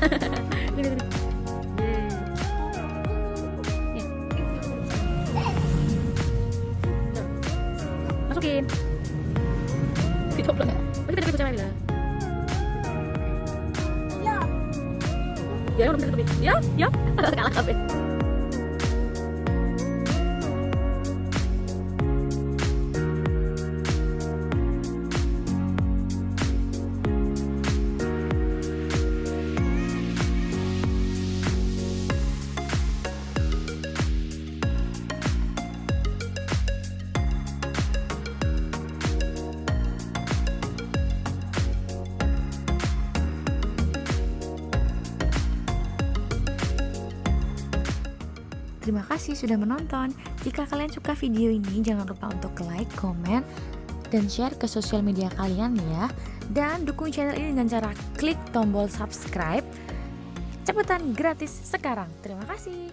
Gini, gini. Nih. Tuh. Masukin. Dicoplok. Masih kita cewek bila. Ya, udah bisa. Ya, ya. Kalah kabeh. Terima kasih sudah menonton. Jika kalian suka video ini, jangan lupa untuk like, komen, dan share ke sosial media kalian ya. Dan dukung channel ini dengan cara klik tombol subscribe. Cepetan, gratis sekarang. Terima kasih.